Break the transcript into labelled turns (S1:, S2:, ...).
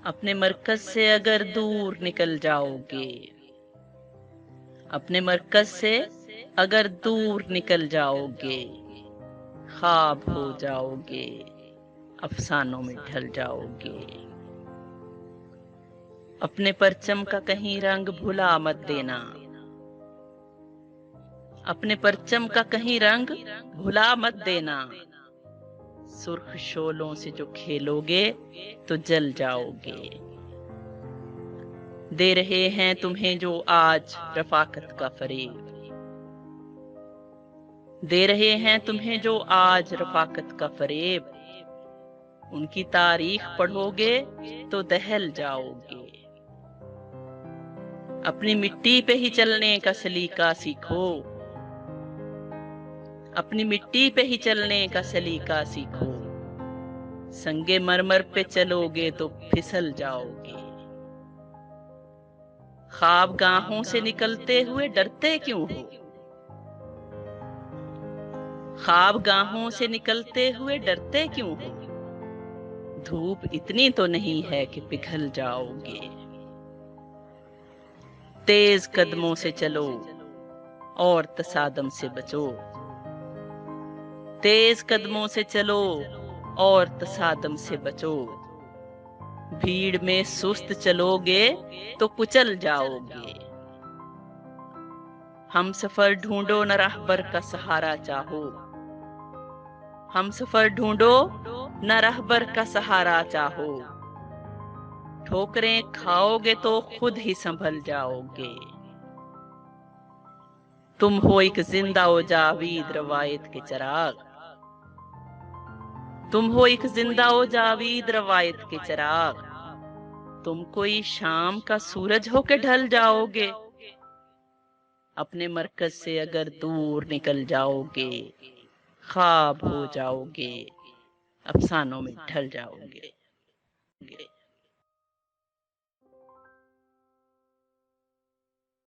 S1: اپنے مرکز سے اگر دور نکل جاؤ گے، اپنے مرکز سے اگر دور نکل جاؤ گے، خواب ہو جاؤ گے، افسانوں میں ڈھل جاؤ گے۔ اپنے پرچم کا کہیں رنگ بھلا مت دینا، اپنے پرچم کا کہیں رنگ بھلا مت دینا۔ سرخ شعلوں سے جو کھیلو گے تو جل جاؤ گے۔ دے رہے ہیں تمہیں جو آج رفاقت کا فریب، دے رہے ہیں تمہیں جو آج رفاقت کا فریب، ان کی تاریخ پڑھو گے تو دہل جاؤ گے۔ اپنی مٹی پہ ہی چلنے کا سلیقہ سیکھو، اپنی مٹی پہ ہی چلنے کا سلیقہ سیکھو۔ سنگ مرمر پہ چلو گے تو پھسل جاؤ گے۔ خواب گاہوں سے نکلتے ہوئے ڈرتے کیوں ہو؟ خواب گاہوں سے نکلتے ہوئے ڈرتے کیوں ہو؟ دھوپ اتنی تو نہیں ہے کہ پگھل جاؤ گے۔ تیز قدموں سے چلو اور تصادم سے بچو، تیز قدموں سے چلو اور تصادم سے بچو۔ بھیڑ میں سست چلو گے تو کچل جاؤ گے۔ ہم سفر ڈھونڈو نہ راہبر کا سہارا چاہو، ہم سفر ڈھونڈو نہ راہبر کا سہارا چاہو۔ ٹھوکریں کھاؤ گے تو خود ہی سنبھل جاؤ گے۔ تم ہو ایک زندہ و جاوید روایت کے چراغ، تم ہو ایک زندہ و جاوید روایت کے چراغ۔ تم کوئی شام کا سورج ہو کے ڈھل جاؤ گے۔ اپنے مرکز سے اگر دور نکل جاؤ گے، خواب ہو جاؤ گے، افسانوں میں ڈھل جاؤ گے۔